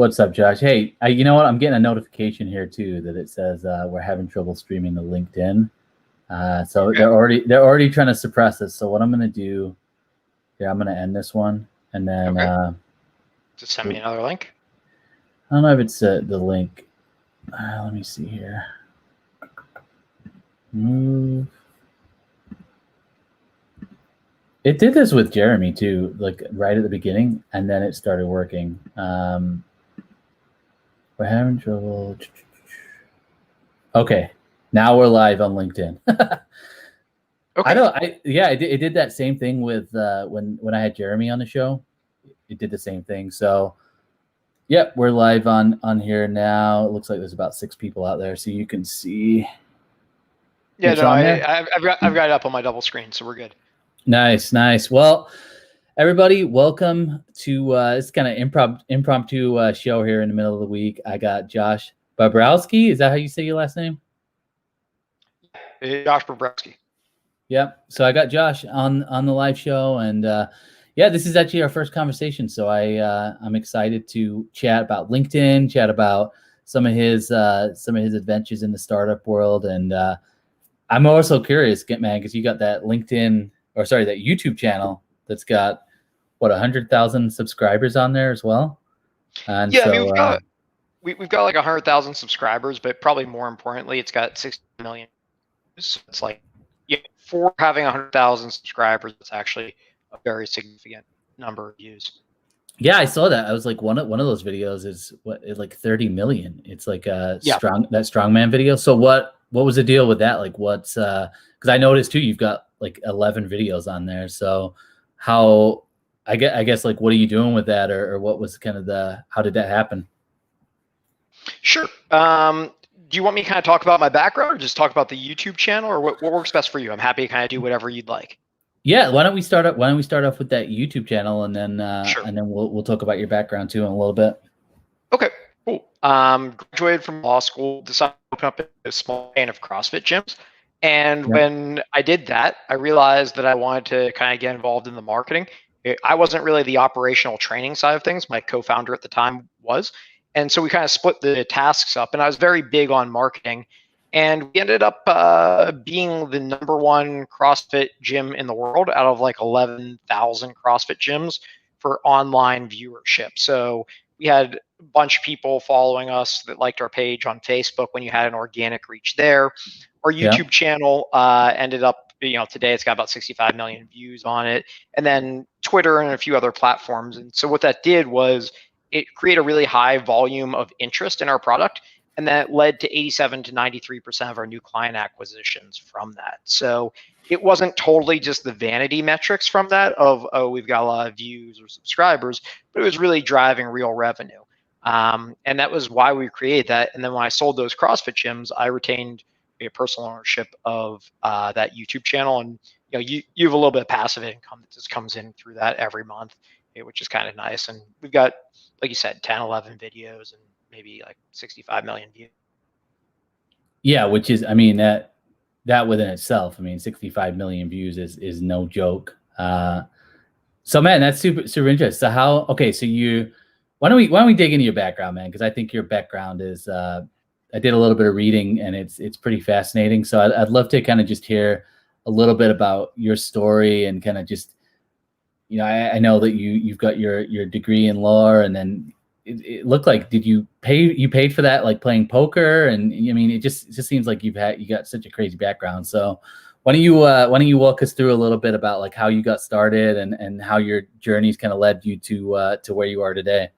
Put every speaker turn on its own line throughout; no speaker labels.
What's up, Josh? Hey, you know what? I'm getting a notification here too that it says we're having trouble streaming to LinkedIn. So
Okay.
they're already trying to suppress us. So what I'm gonna do here, I'm gonna end this one, and then
just send me another link.
I don't know if it's the link. Let me see here. Move. It did this with Jeremy too, like right at the beginning, and then it started working. We're having trouble. Okay, now we're live on LinkedIn.
Okay.
It did that same thing with when I had Jeremy on the show. It did the same thing. So, yep, we're live on here now. It looks like there's about 6 people out there, so you can see.
Yeah, no, I've got it up on my double screen, so we're good.
Nice. Well, everybody, welcome to this kind of impromptu show here in the middle of the week. I got Josh Bobrowsky. Is that how you say your last name?
Josh Bobrowsky.
Yep. So I got Josh on the live show, and this is actually our first conversation. So I'm excited to chat about LinkedIn, chat about some of his adventures in the startup world, and I'm also curious, man, because you got that that YouTube channel that's got 100,000 subscribers on there as well. And
yeah, so, we've got like 100,000 subscribers, but probably more importantly, it's got 60 million views. So it's like, for having 100,000 subscribers, it's actually a very significant number of views.
Yeah, I saw that. I was like, one of those videos is like 30 million. It's like that strongman video. So what was the deal with that? Like, what's because I noticed too, you've got like 11 videos on there. So how I guess like, what are you doing with that, or what was kind of how did that happen?
Sure. Do you want me to kind of talk about my background, or just talk about the YouTube channel, or what works best for you? I'm happy to kind of do whatever you'd like.
Yeah, why don't we start off with that YouTube channel, and then
Sure.
and then we'll talk about your background too in a little bit.
Okay, cool. Graduated from law school, decided to open up a small chain of CrossFit gyms. And when I did that, I realized that I wanted to kind of get involved in the marketing. I wasn't really the operational training side of things. My co-founder at the time was. And so we kind of split the tasks up, and I was very big on marketing. And we ended up being the #1 CrossFit gym in the world out of like 11,000 CrossFit gyms for online viewership. So we had a bunch of people following us that liked our page on Facebook when you had an organic reach there. Our YouTube channel ended up, today it's got about 65 million views on it. And then Twitter and a few other platforms. And so what that did was it created a really high volume of interest in our product. And that led to 87 to 93% of our new client acquisitions from that. So it wasn't totally just the vanity metrics from that of, oh, we've got a lot of views or subscribers, but it was really driving real revenue. And that was why we created that. And then when I sold those CrossFit gyms, I retained a personal ownership of that YouTube channel. And you have a little bit of passive income that just comes in through that every month, which is kind of nice. And we've got, like you said, 10, 11 videos and maybe like 65 million views.
Yeah, which is, I mean, that within itself, I mean, 65 million views is no joke. So man, that's super interesting. So why don't we dig into your background, man? Because I think your background is, I did a little bit of reading, and it's pretty fascinating. So I'd love to kind of just hear a little bit about your story, and kind of just, I know that you've got your degree in law, and then it looked like, you paid for that, like playing poker? And I mean, it just seems like you got such a crazy background. So why don't you walk us through a little bit about like how you got started, and how your journey's kind of led you to where you are today?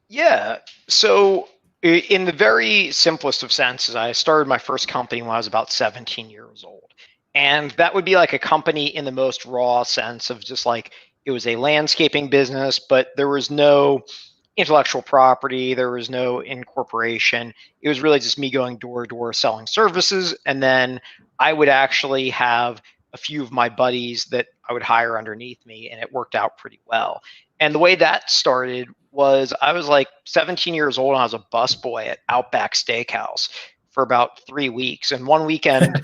Yeah. So in the very simplest of senses, I started my first company when I was about 17 years old. And that would be like a company in the most raw sense of just like, it was a landscaping business, but there was no intellectual property, there was no incorporation. It was really just me going door to door selling services. And then I would actually have a few of my buddies that I would hire underneath me, and it worked out pretty well. And the way that started was I was like 17 years old, and I was a busboy at Outback Steakhouse for about 3 weeks. And one weekend,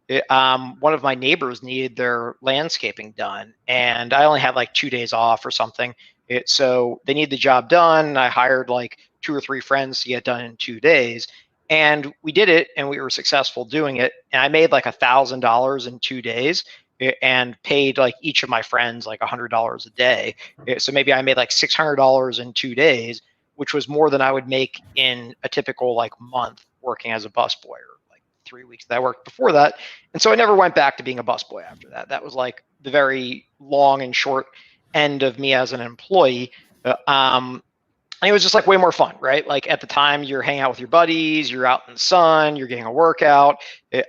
one of my neighbors needed their landscaping done, and I only had like 2 days off or something. So they need the job done. I hired like 2 or 3 friends to get done in 2 days. And we did it, and we were successful doing it. And I made like $1,000 in 2 days, and paid like each of my friends like $100 a day. So maybe I made like $600 in 2 days, which was more than I would make in a typical like month working as a busboy, or like 3 weeks that I worked before that. And so I never went back to being a busboy after that. That was like the very long and short end of me as an employee. And it was just like way more fun, right? Like at the time, you're hanging out with your buddies, you're out in the sun, you're getting a workout,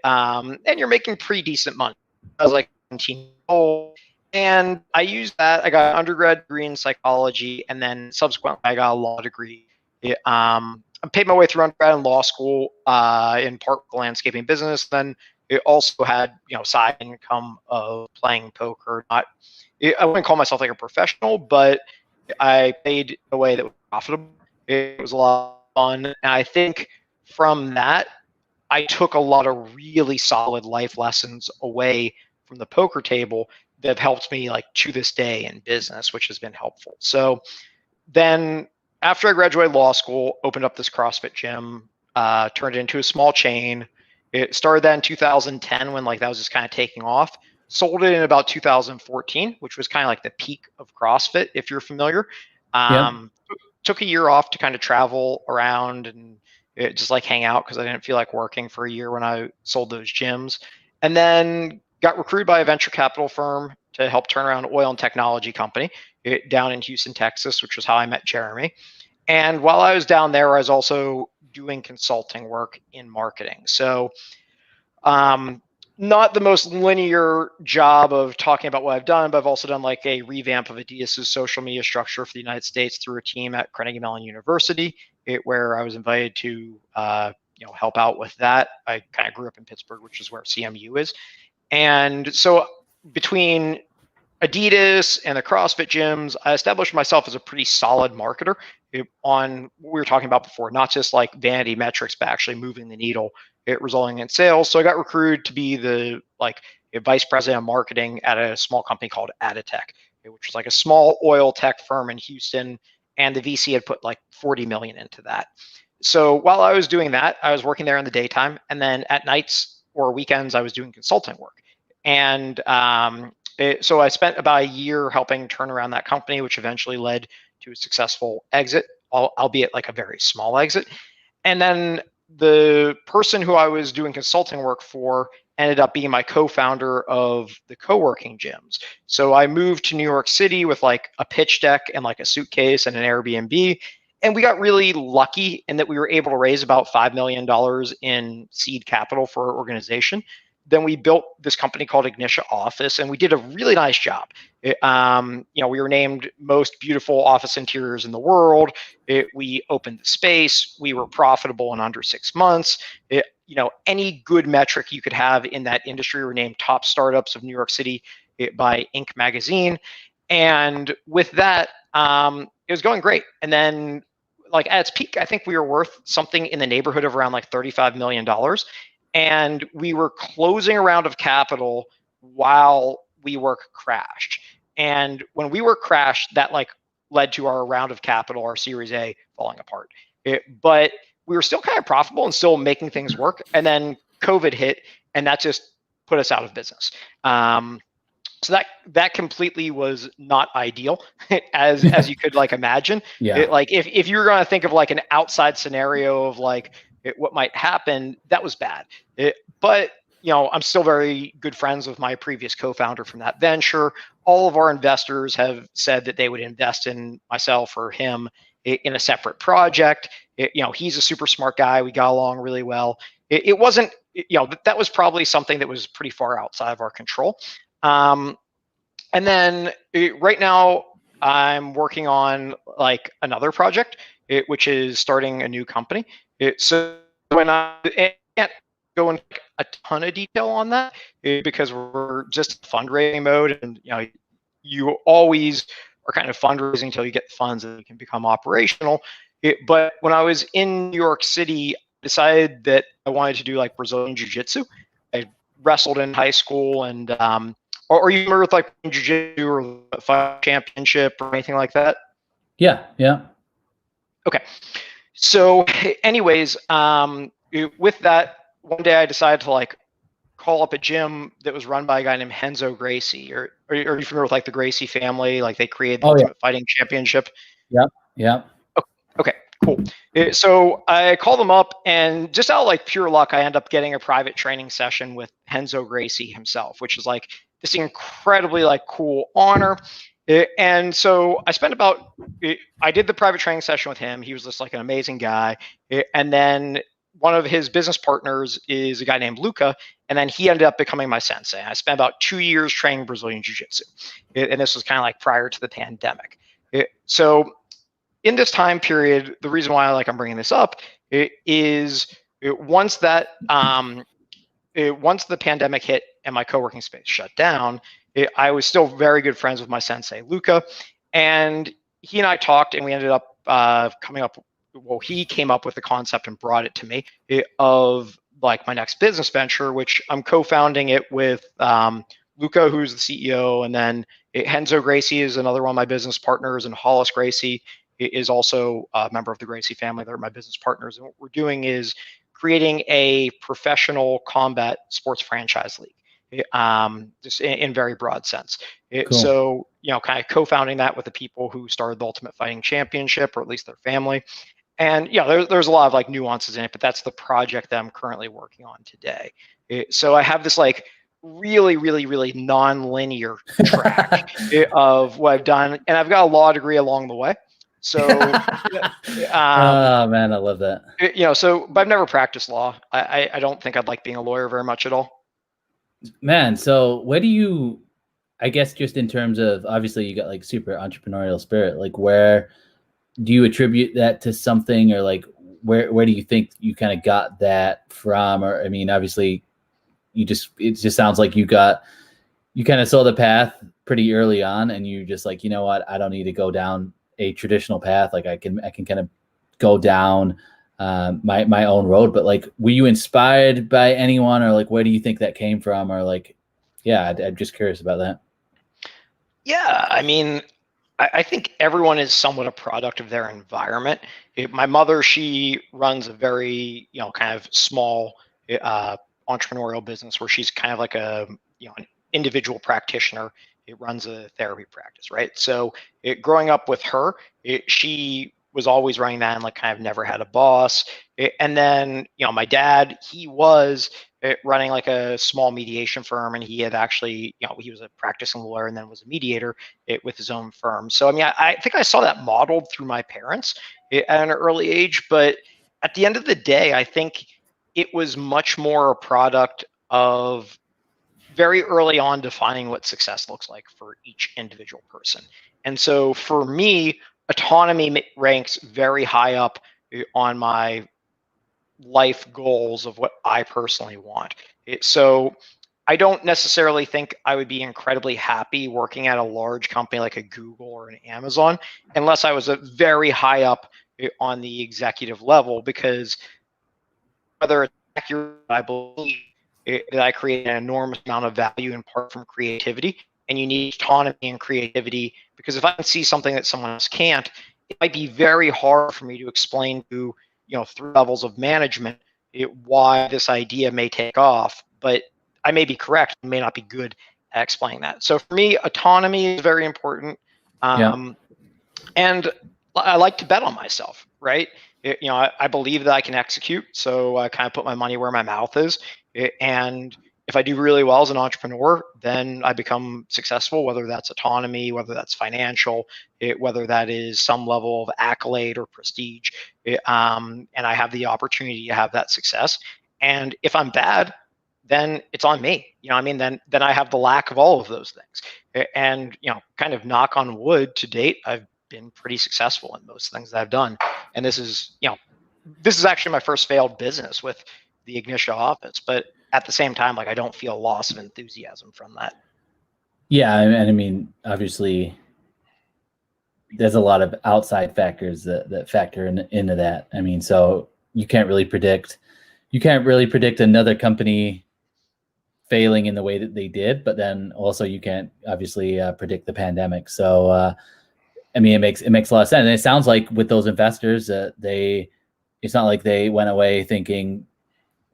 and you're making pretty decent money. I was like 17 years old, and I used that. I got an undergrad degree in psychology, and then subsequently I got a law degree. I paid my way through undergrad and law school, in part with landscaping business. Then it also had, side income of playing poker. I wouldn't call myself like a professional, but I played in a way that was profitable. It was a lot of fun. And I think from that, I took a lot of really solid life lessons away from the poker table that have helped me like to this day in business, which has been helpful. So then after I graduated law school, opened up this CrossFit gym, turned it into a small chain. It started that in 2010 when like that was just kind of taking off. Sold it in about 2014, which was kind of like the peak of CrossFit, if you're familiar. Took a year off to kind of travel around and just like hang out because I didn't feel like working for a year when I sold those gyms. And then got recruited by a venture capital firm to help turn around an oil and technology company down in Houston, Texas, which was how I met Jeremy. And while I was down there, I was also doing consulting work in marketing. So not the most linear job of talking about what I've done, but I've also done like a revamp of Adidas' social media structure for the United States through a team at Carnegie Mellon University, where I was invited to help out with that. I kind of grew up in Pittsburgh, which is where CMU is. And so between Adidas and the CrossFit gyms, I established myself as a pretty solid marketer on what we were talking about before, not just like vanity metrics, but actually moving the needle, resulting in sales. So I got recruited to be the vice president of marketing at a small company called Aditech, which was like a small oil tech firm in Houston. And the VC had put like 40 million into that. So while I was doing that, I was working there in the daytime. And then at nights or weekends, I was doing consulting work. And so I spent about a year helping turn around that company, which eventually led to a successful exit, albeit like a very small exit. And then the person who I was doing consulting work for ended up being my co-founder of the co-working gyms. So I moved to New York City with like a pitch deck and like a suitcase and an Airbnb. And we got really lucky in that we were able to raise about $5 million in seed capital for our organization. Then we built this company called Ignitia Office, and we did a really nice job. We were named most beautiful office interiors in the world. We opened the space. We were profitable in under 6 months. Any good metric you could have in that industry. We were named top startups of New York City by Inc. magazine. And with that, it was going great. And then like at its peak, I think we were worth something in the neighborhood of around like $35 million. And we were closing a round of capital while WeWork crashed. And when WeWork crashed, that like led to our round of capital, our Series A, falling apart. But we were still kind of profitable and still making things work. And then COVID hit, and that just put us out of business. So that completely was not ideal, as you could like imagine.
Yeah.
If you were going to think of like an outside scenario of like what might happen, that was bad. But I'm still very good friends with my previous co-founder from that venture. All of our investors have said that they would invest in myself or him in a separate project. He's a super smart guy. We got along really well. It wasn't, that was probably something that was pretty far outside of our control. And then right now I'm working on like another project, which is starting a new company. So when I can't go into a ton of detail on that because we're just fundraising mode, and you always are kind of fundraising until you get the funds and you can become operational. But when I was in New York City, I decided that I wanted to do like Brazilian Jiu-Jitsu. I wrestled in high school, and are you familiar with like Jiu-Jitsu or fight championship or anything like that?
Yeah. Yeah.
Okay. So anyways, with that, one day I decided to like call up a gym that was run by a guy named Henzo Gracie. Or are you familiar with like the Gracie family? Like they created the
Oh yeah.
Ultimate Fighting Championship.
Yep. Yep.
Okay, cool. So I call them up, and just out of like pure luck, I end up getting a private training session with Henzo Gracie himself, which is like this incredibly like cool honor. And so I spent about I did the private training session with him. He was just like an amazing guy. And then one of his business partners is a guy named Luca, and then he ended up becoming my sensei. I spent about 2 years training Brazilian Jiu-Jitsu, and this was kind of like prior to the pandemic. So in this time period, the reason why I'm bringing this up is once that once the pandemic hit and my co-working space shut down, I was still very good friends with my sensei Luca, and he and I talked, and we ended up coming up. Well, he came up with the concept and brought it to me of like my next business venture, which I'm co-founding it with Luca, who's the CEO, and then Henzo Gracie is another one of my business partners, and Hollis Gracie is also a member of the Gracie family. They're my business partners. And what we're doing is creating a professional combat sports franchise league, just in very broad sense.
Cool.
So, kind of co-founding that with the people who started the Ultimate Fighting Championship, or at least their family. And there's a lot of like nuances in it, but that's the project that I'm currently working on today. So I have this like really, really, really non-linear track of what I've done, and I've got a law degree along the way. So,
oh man, I love that.
But I've never practiced law. I don't think I'd like being a lawyer very much at all.
Man, so where do you, I guess just in terms of, obviously you got like super entrepreneurial spirit, like where do you attribute that to something, or like where do you think you kind of got that from? Or, I mean, obviously it just sounds like you kind of saw the path pretty early on, and you just like, you know what, I don't need to go down a traditional path. Like I can kind of go down my own road. But like, were you inspired by anyone, or like, where do you think that came from? Or like, yeah, I'm just curious about that.
Yeah, I mean, I think everyone is somewhat a product of their environment. My mother, she runs a very, kind of small entrepreneurial business where she's kind of like an individual practitioner. It runs a therapy practice, right? So growing up with her, she was always running that and like kind of never had a boss. And then, my dad, he was running like a small mediation firm, and he had actually, he was a practicing lawyer and then was a mediator with his own firm. So, I mean, I think I saw that modeled through my parents at an early age, but at the end of the day, I think it was much more a product of very early on defining what success looks like for each individual person. And so for me, autonomy ranks very high up on my life goals of what I personally want. So I don't necessarily think I would be incredibly happy working at a large company like a Google or an Amazon unless I was a very high up on the executive level, because whether it's accurate, I believe that I create an enormous amount of value in part from creativity, and you need autonomy and creativity, because if I can see something that someone else can't, it might be very hard for me to explain to 3 levels of management why this idea may take off, but I may be correct, I may not be good at explaining that. So for me, autonomy is very important. And I like to bet on myself, right? I believe that I can execute, so I kind of put my money where my mouth is. And if I do really well as an entrepreneur, then I become successful, whether that's autonomy, whether that's financial, whether that is some level of accolade or prestige. And I have the opportunity to have that success. And if I'm bad, then it's on me. Then I have the lack of all of those things. And, kind of knock on wood, to date, I've been pretty successful in most things that I've done. And this is actually my first failed business with the Ignitia office, but at the same time, like, I don't feel a loss of enthusiasm from that.
Yeah. And I mean, obviously there's a lot of outside factors that factor into that. I mean, so you can't really predict another company failing in the way that they did, but then also you can't obviously predict the pandemic. So I mean, it makes a lot of sense. And it sounds like with those investors that it's not like they went away thinking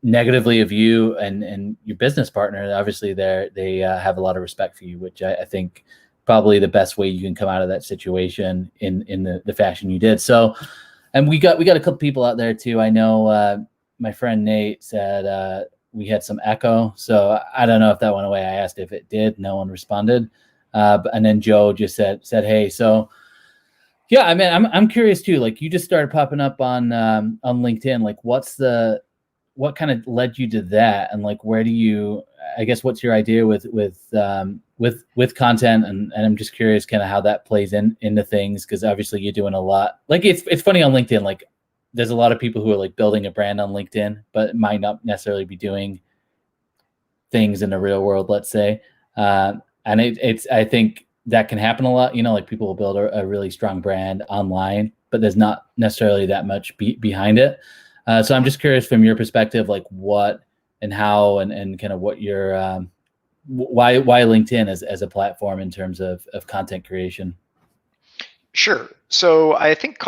negatively of you and your business partner. Obviously they have a lot of respect for you, which I think probably the best way you can come out of that situation in the fashion you did. So, and we got a couple people out there too. I know my friend Nate said we had some echo, so I don't know if that went away. I asked if it did. No one responded. And then Joe just said, hey, so yeah, I mean, I'm curious too. Like, you just started popping up on LinkedIn. Like, what kind of led you to that, and like, where do you? I guess what's your idea with content, and I'm just curious kind of how that plays into things, because obviously you're doing a lot. Like, it's funny on LinkedIn. Like, there's a lot of people who are like building a brand on LinkedIn, but might not necessarily be doing things in the real world, let's say. And it's I think that can happen a lot. You know, like people will build a really strong brand online, but there's not necessarily that much behind it. So I'm just curious from your perspective, like what and how and kind of what your why LinkedIn as a platform in terms of content creation.
Sure. So I think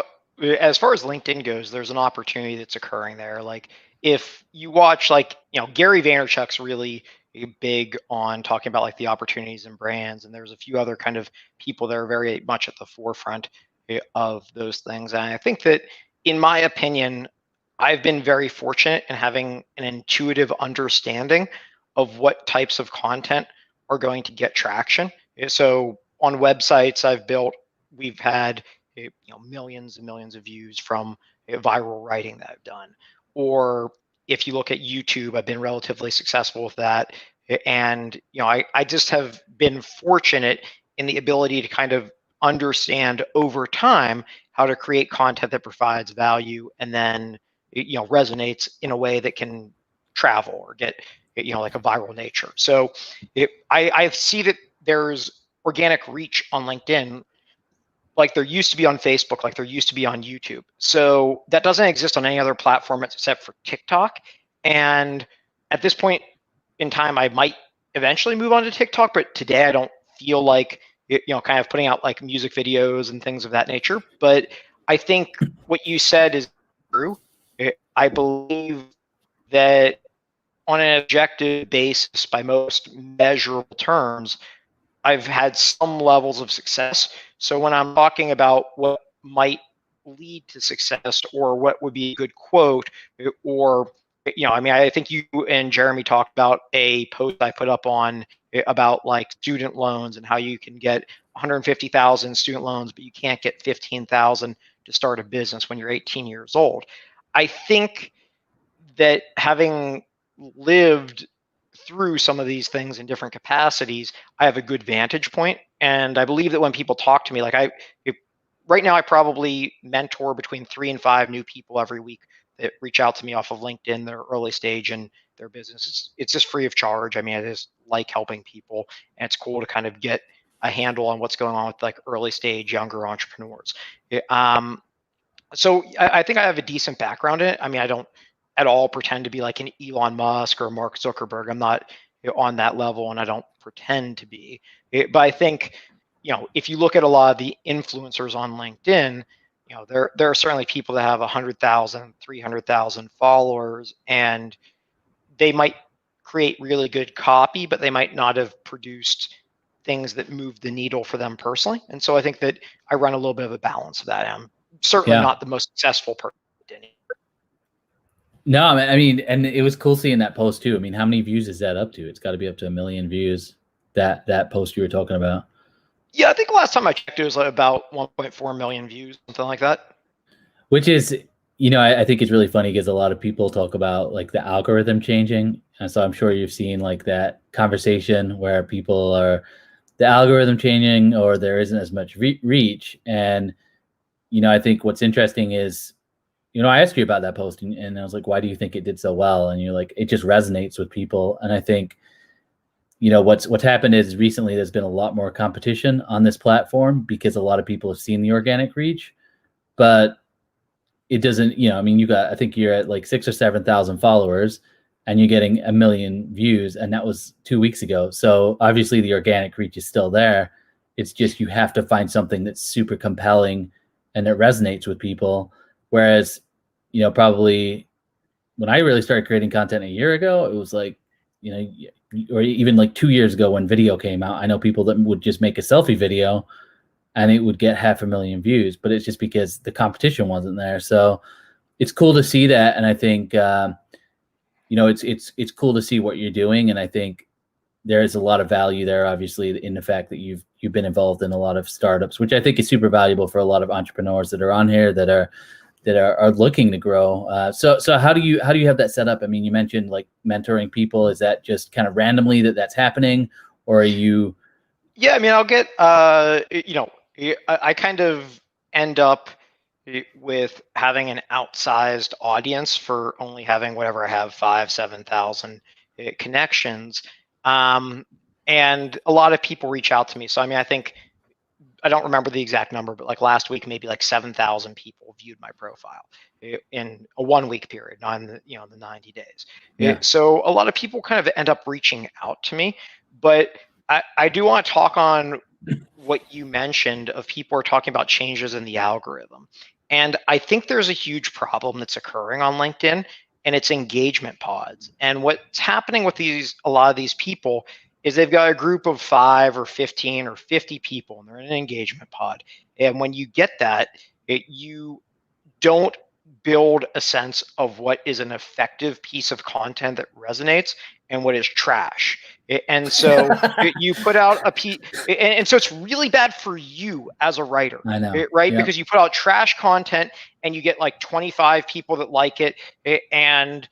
as far as LinkedIn goes, there's an opportunity that's occurring there. Like if you watch, like, Gary Vaynerchuk's really big on talking about like the opportunities in brands, and there's a few other kind of people that are very much at the forefront of those things. And I think that, in my opinion, I've been very fortunate in having an intuitive understanding of what types of content are going to get traction. So on websites we've had millions and millions of views from viral writing that I've done. Or if you look at YouTube, I've been relatively successful with that. And I just have been fortunate in the ability to kind of understand over time how to create content that provides value and then resonates in a way that can travel or get like a viral nature. So I see that there's organic reach on LinkedIn like there used to be on Facebook, like there used to be on YouTube. So that doesn't exist on any other platform except for TikTok. And at this point in time, I might eventually move on to TikTok, but today I don't feel like kind of putting out like music videos and things of that nature. But I think what you said is true. I believe that on an objective basis, by most measurable terms, I've had some levels of success. So when I'm talking about what might lead to success or what would be a good quote, or I think you and Jeremy talked about a post I put up on about like student loans and how you can get 150,000 student loans, but you can't get 15,000 to start a business when you're 18 years old. I think that having lived through some of these things in different capacities, I have a good vantage point. And I believe that when people talk to me, like right now, I probably mentor between 3 and 5 new people every week that reach out to me off of LinkedIn. They're early stage in their business. It's just free of charge. I mean, I just like helping people, and it's cool to kind of get a handle on what's going on with like early stage younger entrepreneurs. So I think I have a decent background in it. I mean, I don't at all pretend to be like an Elon Musk or Mark Zuckerberg. I'm not on that level, and I don't pretend to be. But I think, if you look at a lot of the influencers on LinkedIn, there are certainly people that have 100,000, 300,000 followers, and they might create really good copy, but they might not have produced things that move the needle for them personally. And so I think that I run a little bit of a balance of that. I'm certainly not the most successful person.
No, I mean, and it was cool seeing that post too. I mean, how many views is that up to? It's got to be up to 1 million views. That post you were talking about.
Yeah, I think last time I checked, it was like about 1.4 million views, something like that.
Which is, I think it's really funny because a lot of people talk about like the algorithm changing, and so I'm sure you've seen like that conversation where people are the algorithm changing or there isn't as much reach. And I think what's interesting is, I asked you about that post and I was like, why do you think it did so well? And you're like, it just resonates with people. And I think, what's happened is recently there's been a lot more competition on this platform because a lot of people have seen the organic reach, but it doesn't, I think you're at like 6,000 or 7,000 followers and you're getting 1 million views. And that was 2 weeks ago. So obviously the organic reach is still there. It's just you have to find something that's super compelling and that resonates with people. Whereas, you know, probably when I really started creating content a year ago, it was like, you know, or even like 2 years ago when video came out, I know people that would just make a selfie video and it would get 500,000 views, but it's just because the competition wasn't there. So it's cool to see that. And I think, you know, it's cool to see what you're doing. And I think there is a lot of value there, obviously, in the fact that you've been involved in a lot of startups, which I think is super valuable for a lot of entrepreneurs that are on here that are looking to grow. So how do you have that set up? I mean, you mentioned like mentoring people. Is that just kind of randomly that's happening, or are you?
Yeah, I mean, I'll get you know, I kind of end up with having an outsized audience for only having whatever I have 7,000 connections, and a lot of people reach out to me. So I mean, I think I don't remember the exact number, but like last week, maybe like 7,000 people viewed my profile in a 1 week period, not in the, you know, the 90 days.
Yeah.
So a lot of people kind of end up reaching out to me, but I do want to talk on what you mentioned of people are talking about changes in the algorithm. And I think there's a huge problem that's occurring on LinkedIn, and it's engagement pods. And what's happening with a lot of these people is they've got a group of 5 or 15 or 50 people, and they're in an engagement pod. And when you get that, you don't build a sense of what is an effective piece of content that resonates and what is trash. And so you put out a piece, and so it's really bad for you as a writer.
I know,
right?
Yep.
Because you put out trash content and you get like 25 people that like it, and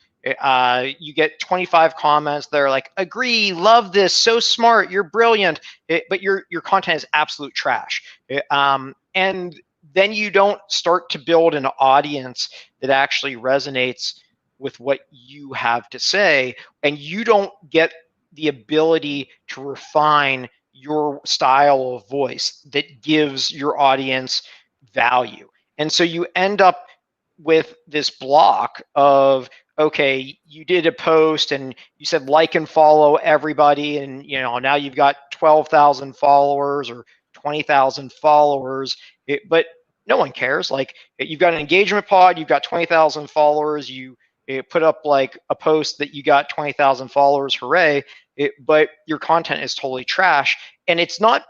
you get 25 comments that are like, agree, love this, so smart, you're brilliant, but your content is absolute trash. And then you don't start to build an audience that actually resonates with what you have to say, and you don't get the ability to refine your style of voice that gives your audience value. And so you end up with this block of, okay, you did a post and you said like and follow everybody, and you know, now you've got 12,000 followers or 20,000 followers, but no one cares. Like, you've got an engagement pod, you've got 20,000 followers, you put up like a post that you got 20,000 followers, hooray, but your content is totally trash. And it's not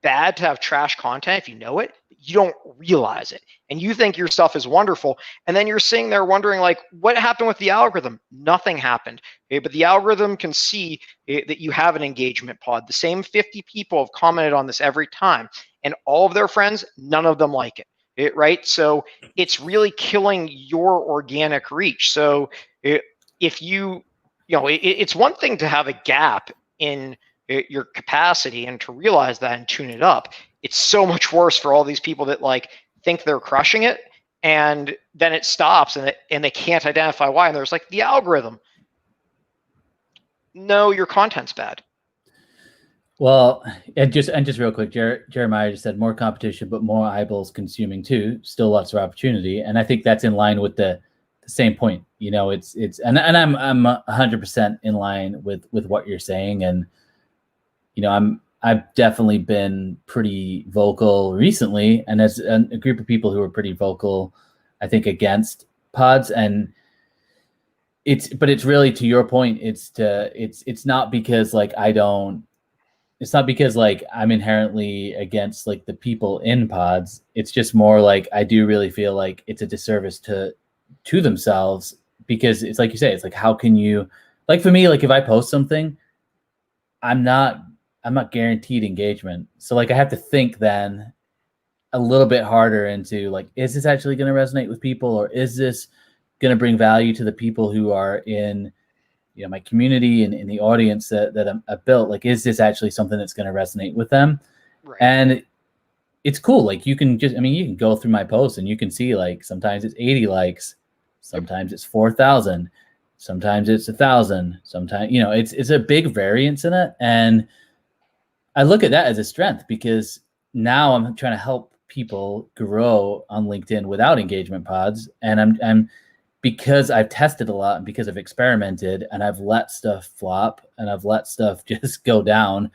bad to have trash content if you know it, but you don't realize it. And you think your stuff is wonderful. And then you're sitting there wondering, like, what happened with the algorithm? Nothing happened. But the algorithm can see that you have an engagement pod. The same 50 people have commented on this every time. And all of their friends, none of them like it. Right? So it's really killing your organic reach. So if you know, it's one thing to have a gap in your capacity and to realize that and tune it up. It's so much worse for all these people that like think they're crushing it, and then it stops and they can't identify why. And there's like the algorithm. No, your content's bad.
Well, and just real quick, Jeremiah just said more competition, but more eyeballs consuming too. Still lots of opportunity, and I think that's in line with the same point. You know, it's and I'm 100% in line with what you're saying, and you know, I've definitely been pretty vocal recently, and as a group of people who are pretty vocal, I think, against pods. And but it's really, to your point, it's not because like it's not because like I'm inherently against like the people in pods. It's just more like I do really feel like it's a disservice to themselves, because it's like you say, it's like, how can you, like, for me, like if I post something, I'm not guaranteed engagement. So like I have to think then a little bit harder into like, is this actually going to resonate with people, or is this going to bring value to the people who are in, you know, my community and in the audience that I've built? Like, is this actually something that's going to resonate with them?
Right.
And it's cool. Like, you can just, I mean, you can go through my posts and you can see like sometimes it's 80 likes, sometimes it's 4,000, sometimes it's 1,000, sometimes, you know, it's a big variance in it. And I look at that as a strength, because now I'm trying to help people grow on LinkedIn without engagement pods. And I'm because I've tested a lot and because I've experimented and I've let stuff flop and I've let stuff just go down.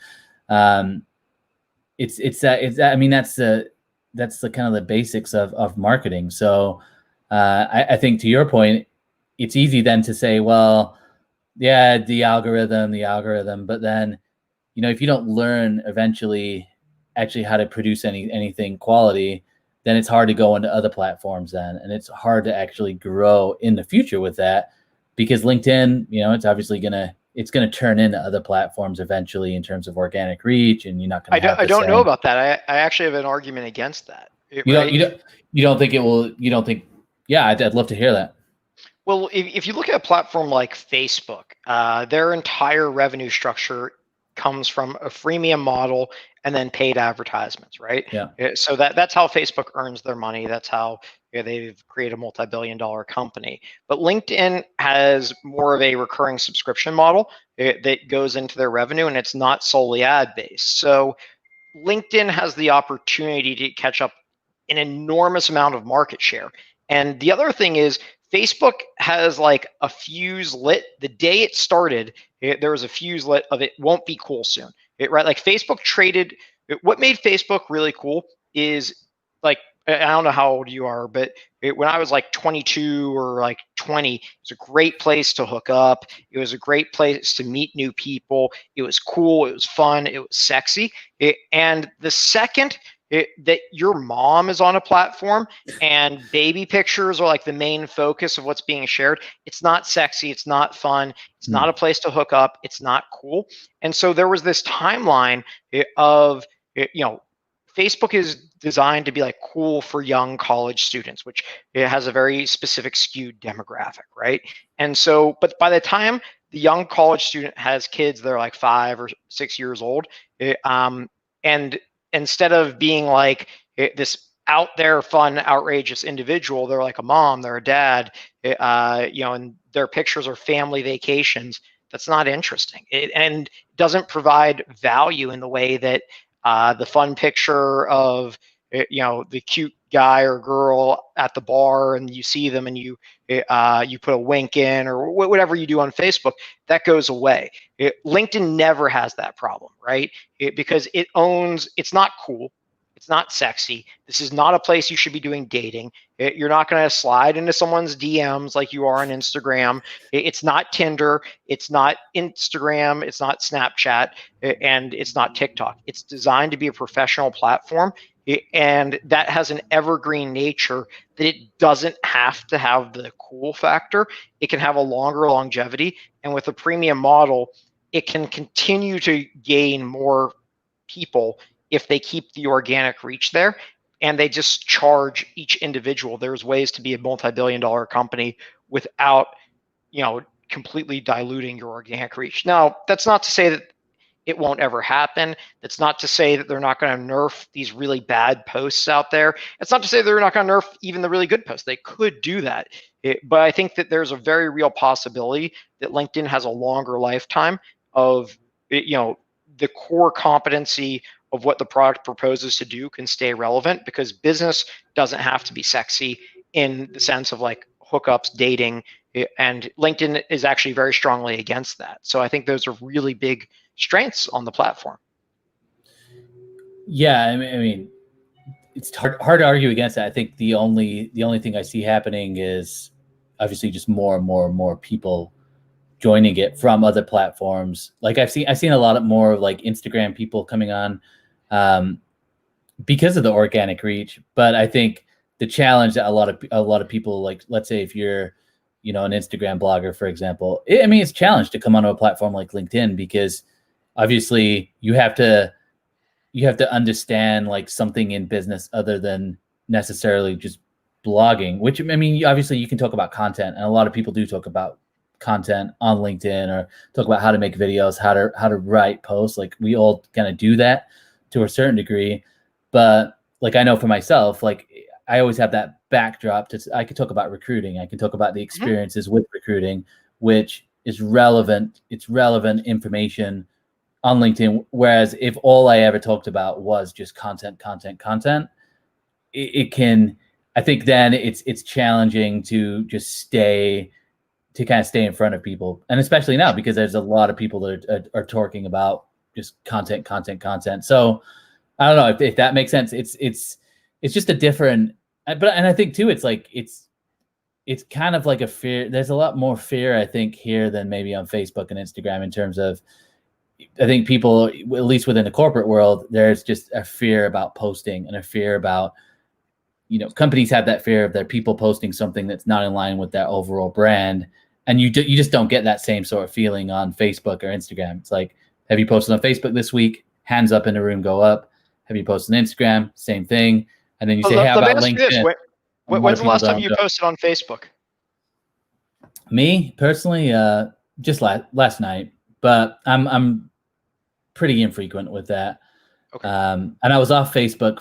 I mean, that's the kind of the basics of marketing. So I think to your point, it's easy then to say, well, yeah, the algorithm, but then, if you don't learn eventually actually how to produce anything quality, then it's hard to go into other platforms then, and it's hard to actually grow in the future with that, because LinkedIn, it's obviously it's gonna turn into other platforms eventually in terms of organic reach, and you're not gonna have
I
the
don't know
same.
about that. I actually have an argument against that.
You don't think it will? You don't think? Yeah, I'd love to hear that.
Well, if you look at a platform like Facebook, their entire revenue structure comes from a freemium model and then paid advertisements, right?
Yeah.
So that's how Facebook earns their money. That's how they've created a multi-billion-dollar company. But LinkedIn has more of a recurring subscription model that goes into their revenue, and it's not solely ad-based. So LinkedIn has the opportunity to catch up an enormous amount of market share. And the other thing is, Facebook has like a fuse lit the day it started. There was a fuse lit of it won't be cool soon. Right? Like Facebook traded. What made Facebook really cool is, like, I don't know how old you are, but when I was like 22 or like 20, it was a great place to hook up. It was a great place to meet new people. It was cool. It was fun. It was sexy. And the second that your mom is on a platform and baby pictures are like the main focus of what's being shared, it's not sexy. It's not fun. It's not a place to hook up. It's not cool. And so there was this timeline of, Facebook is designed to be like cool for young college students, which it has a very specific skewed demographic, right? And so, but by the time the young college student has kids, they're like 5 or 6 years old, and instead of being like this out there, fun, outrageous individual, they're like a mom, they're a dad, and their pictures are family vacations. That's not interesting, and doesn't provide value in the way that the fun picture of the cute guy or girl at the bar, and you see them and you put a wink in, or whatever you do on Facebook, that goes away. LinkedIn never has that problem, right? Because it's not cool. It's not sexy. This is not a place you should be doing dating. You're not going to slide into someone's DMs like you are on Instagram. It's not Tinder. It's not Instagram. It's not Snapchat. And it's not TikTok. It's designed to be a professional platform. And that has an evergreen nature that it doesn't have to have the cool factor. It can have a longer longevity. And with a premium model, it can continue to gain more people if they keep the organic reach there, and they just charge each individual. There's ways to be a multi-billion-dollar company without, completely diluting your organic reach. Now, that's not to say that it won't ever happen. That's not to say that they're not going to nerf these really bad posts out there. It's not to say they're not going to nerf even the really good posts. They could do that. But I think that there's a very real possibility that LinkedIn has a longer lifetime of, the core competency of what the product proposes to do can stay relevant, because business doesn't have to be sexy in the sense of like hookups, dating, and LinkedIn is actually very strongly against that. So I think those are really big strengths on the platform.
Yeah, I mean, it's hard to argue against that. I think the only thing I see happening is obviously just more and more people joining it from other platforms. Like I've seen a lot more of like Instagram people coming on because of the organic reach. But I think the challenge that a lot of people, like, let's say if you're, an Instagram blogger, for example, it's challenged to come onto a platform like LinkedIn, because obviously you have to understand like something in business other than necessarily just blogging, which, obviously you can talk about content, and a lot of people do talk about content on LinkedIn, or talk about how to make videos, how to write posts. Like we all kind of do that to a certain degree. But like, I know for myself, like I always have that backdrop I could talk about recruiting. I can talk about the experiences with recruiting, which is relevant. It's relevant information on LinkedIn. Whereas if all I ever talked about was just content, it can, I think then it's challenging to just kind of stay in front of people. And especially now, because there's a lot of people that are talking about just content. So I don't know if that makes sense. It's just a different, and I think too, it's like, it's kind of like a fear. There's a lot more fear, I think, here than maybe on Facebook and Instagram in terms of, I think people, at least within the corporate world, there's just a fear about posting and a fear about, companies have that fear of their people posting something that's not in line with their overall brand. And you just don't get that same sort of feeling on Facebook or Instagram. It's like, have you posted on Facebook this week? Hands up in the room go up. Have you posted on Instagram? Same thing. And then you say, hey, how
Let me
about
ask you this.
LinkedIn? A lot
When's
of
the
people
last time
don't
you
do it.
posted on Facebook?
Me personally, just last night, but I'm pretty infrequent with that.
Okay.
And I was personally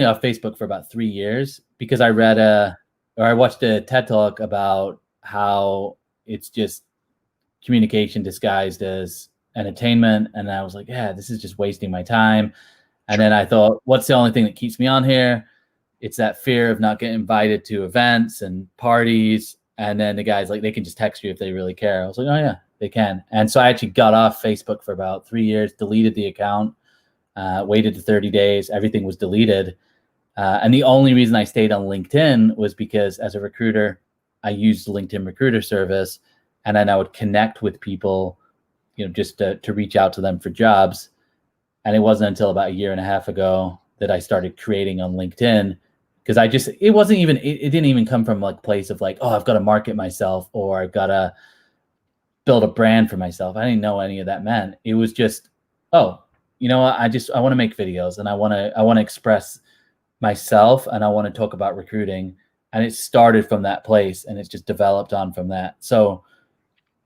off Facebook for about 3 years because I watched a TED Talk about how it's just communication disguised as entertainment. And I was like, yeah, this is just wasting my time. And then I thought, what's the only thing that keeps me on here? It's that fear of not getting invited to events and parties. And then the guys, like, they can just text you if they really care. I was like, oh yeah, they can. And so I actually got off Facebook for about 3 years, deleted the account, waited to 30 days. Everything was deleted. And the only reason I stayed on LinkedIn was because as a recruiter, I used the LinkedIn recruiter service, and then I would connect with people, just to reach out to them for jobs. And it wasn't until about a year and a half ago that I started creating on LinkedIn, because it didn't even come from like a place of like, oh, I've got to market myself or I've got to build a brand for myself. I didn't know any of that meant. It was just, oh, you know what? I want to make videos and I want to express myself and I want to talk about recruiting. And it started from that place and it's just developed on from that. So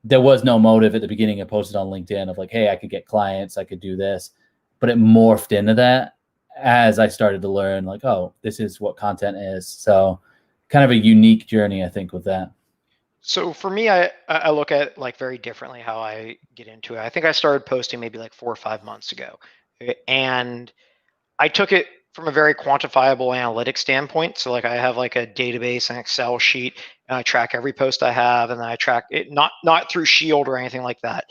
there was no motive at the beginning. I posted on LinkedIn of like, hey, I could get clients, I could do this, but it morphed into that as I started to learn like, oh, this is what content is. So kind of a unique journey, I think, with that.
So for me, I look at it like very differently how I get into it. I think I started posting maybe like 4 or 5 months ago, and I took it from a very quantifiable analytic standpoint. So like I have like a database, an Excel sheet, and I track every post I have, and then I track it not through Shield or anything like that.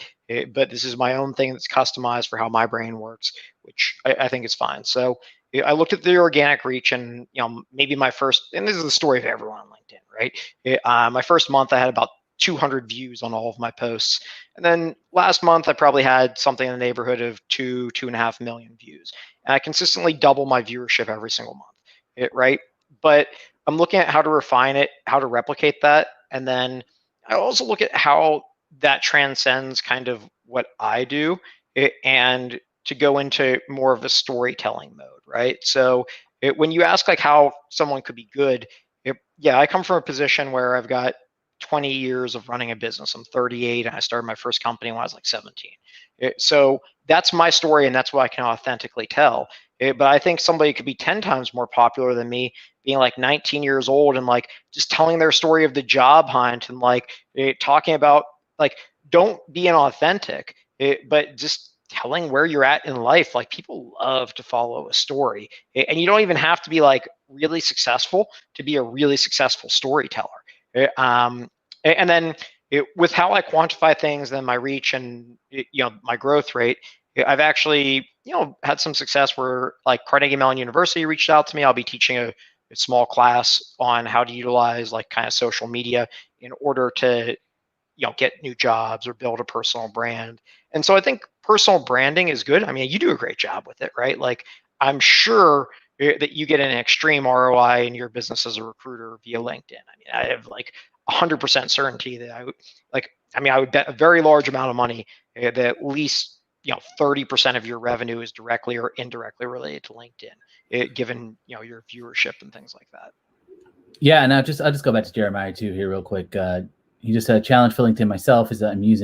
But this is my own thing that's customized for how my brain works, which I think is fine. So I looked at the organic reach, and maybe my first, and this is the story of everyone on LinkedIn, right? My first month I had about 200 views on all of my posts. And then last month, I probably had something in the neighborhood of 2.5 million views. And I consistently double my viewership every single month, right? But I'm looking at how to refine it, how to replicate that. And then I also look at how that transcends kind of what I do and to go into more of a storytelling mode, right? So when you ask like how someone could be good, yeah, I come from a position where I've got 20 years of running a business. I'm 38 and I started my first company when I was like 17. So that's my story and that's what I can authentically tell. But I think somebody could be 10 times more popular than me, being like 19 years old and like just telling their story of the job hunt and like talking about like, don't be inauthentic, but just telling where you're at in life. Like people love to follow a story, and you don't even have to be like really successful to be a really successful storyteller. And then with how I quantify things, then my reach and my growth rate, I've actually had some success where like Carnegie Mellon University reached out to me. I'll be teaching a small class on how to utilize like kind of social media in order to get new jobs or build a personal brand. And so I think personal branding is good. I mean, you do a great job with it, right? Like I'm sure that you get an extreme ROI in your business as a recruiter via LinkedIn. I mean, I have like 100% certainty that I would bet a very large amount of money that at least 30% of your revenue is directly or indirectly related to LinkedIn, given your viewership and things like that.
Yeah, and I'll just go back to Jeremiah too here real quick. He just said a challenge for LinkedIn myself is that I'm used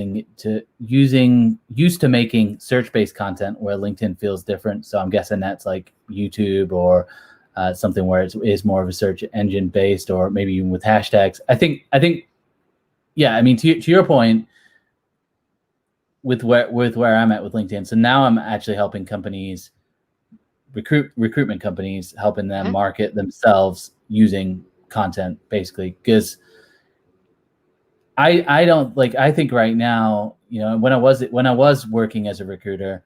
to making search-based content where LinkedIn feels different. So I'm guessing that's like YouTube or something where it is more of a search engine based, or maybe even with hashtags. I think, yeah. I mean, to your point, with where I'm at with LinkedIn. So now I'm actually helping companies, recruitment companies, helping them market themselves using content, basically, because I don't like, I think right now, when I was working as a recruiter,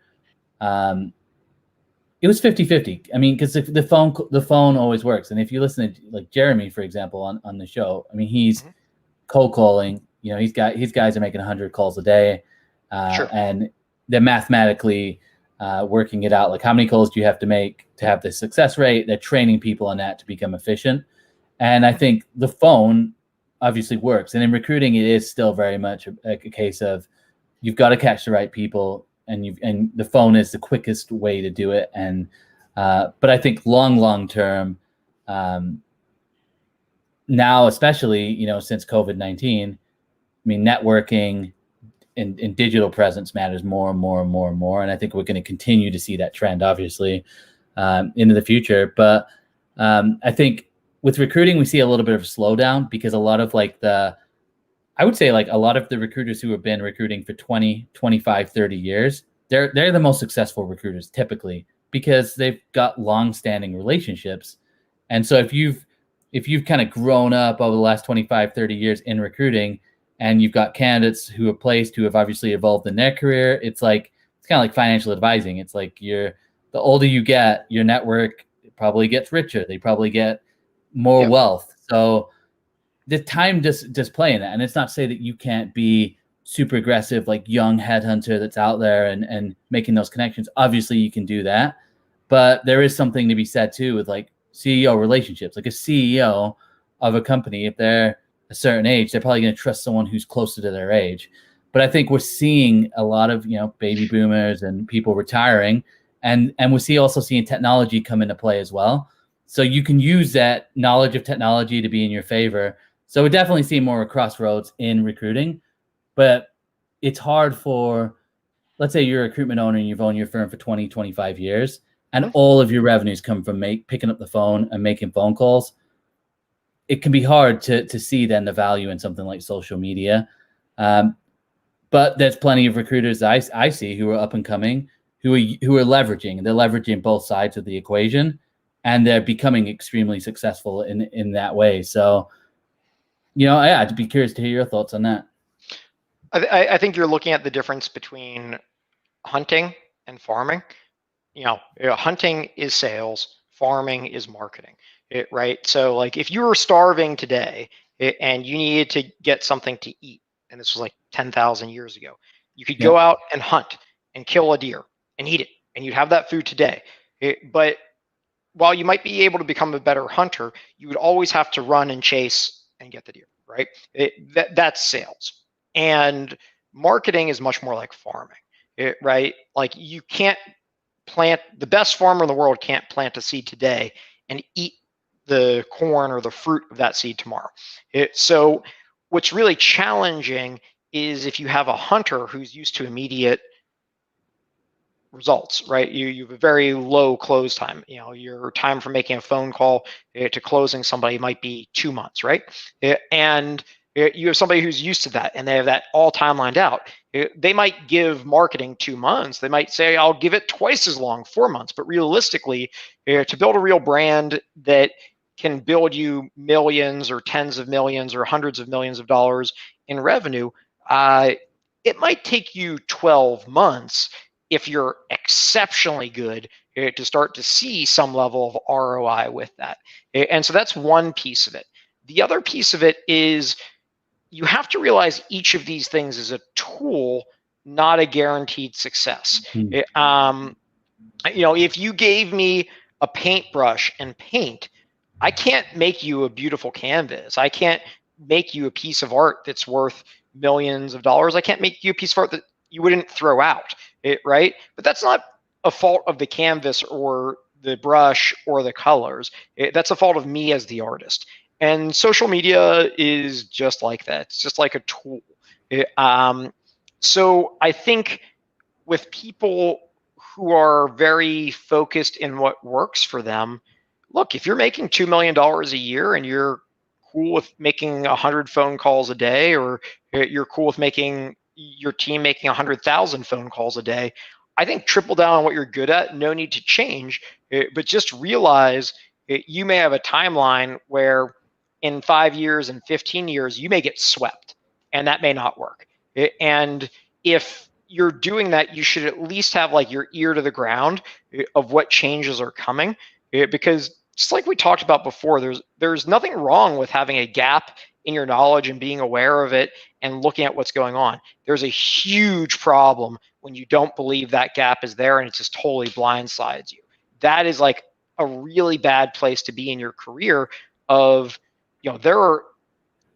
It was 50-50. I mean, because the phone always works. And if you listen to like Jeremy, for example, on the show, I mean, he's cold calling. You know, his guys are making 100 calls a day,
Sure.
and they're mathematically working it out. Like, how many calls do you have to make to have the success rate? They're training people on that to become efficient. And I think the phone obviously works. And in recruiting, it is still very much a case of you've got to catch the right people, and the phone is the quickest way to do it. And but I think long term, now especially, you know, since COVID-19, I mean, networking and digital presence matters more and more and more and more. And I think we're going to continue to see that trend, obviously, into the future. But I think with recruiting, we see a little bit of a slowdown because a lot of I would say like a lot of the recruiters who have been recruiting for 20, 25, 30 years, they're the most successful recruiters typically because they've got long-standing relationships. And so if you've kind of grown up over the last 25, 30 years in recruiting, and you've got candidates who are placed who have obviously evolved in their career, it's kind of like financial advising. It's like the older you get, your network probably gets richer. They probably get more wealth. So the time just play in that. And it's not to say that you can't be super aggressive, like young headhunter that's out there and making those connections. Obviously you can do that, but there is something to be said too with like CEO relationships. Like a CEO of a company, if they're a certain age, they're probably going to trust someone who's closer to their age. But I think we're seeing a lot of, you know, baby boomers and people retiring, and we're also seeing technology come into play as well. So you can use that knowledge of technology to be in your favor. So we definitely see more crossroads in recruiting, but it's hard for, let's say you're a recruitment owner and you've owned your firm for 20, 25 years, and all of your revenues come from picking up the phone and making phone calls. It can be hard to see then the value in something like social media. But there's plenty of recruiters I see who are up and coming, who are leveraging, and they're leveraging both sides of the equation, and they're becoming extremely successful in that way. So, you know, I'd be curious to hear your thoughts on that.
I think you're looking at the difference between hunting and farming. You know, hunting is sales, farming is marketing, right? So like if you were starving today and you needed to get something to eat, and this was like 10,000 years ago, you could go out and hunt and kill a deer and eat it, and you'd have that food today. But while you might be able to become a better hunter, you would always have to run and chase and get the deer, right? That's sales. And marketing is much more like farming, right? Like you can't the best farmer in the world can't plant a seed today and eat the corn or the fruit of that seed tomorrow. So what's really challenging is if you have a hunter who's used to immediate results, right? You have a very low close time. You know, your time from making a phone call to closing somebody might be 2 months, right? And you have somebody who's used to that and they have that all time lined out. They might give marketing 2 months. They might say, I'll give it twice as long, 4 months. But realistically, to build a real brand that can build you millions or tens of millions or hundreds of millions of dollars in revenue, it might take you 12 months if you're exceptionally good to start to see some level of ROI with that. And so that's one piece of it. The other piece of it is you have to realize each of these things is a tool, not a guaranteed success. You know, if you gave me a paintbrush and paint, I can't make you a beautiful canvas. I can't make you a piece of art that's worth millions of dollars. I can't make you a piece of art that you wouldn't throw out, right? But that's not a fault of the canvas or the brush or the colors. That's a fault of me as the artist. And social media is just like that. It's just like a tool. So I think with people who are very focused in what works for them, look, if you're making $2 million a year and you're cool with making 100 phone calls a day, or you're cool with making your team making 100,000 phone calls a day, I think triple down on what you're good at. No need to change, but just realize you may have a timeline where in 5 years and 15 years, you may get swept, and that may not work. And if you're doing that, you should at least have like your ear to the ground of what changes are coming, because just like we talked about before, there's nothing wrong with having a gap in your knowledge and being aware of it and looking at what's going on. There's a huge problem when you don't believe that gap is there and it just totally blindsides you. That is like a really bad place to be in your career. Of, there are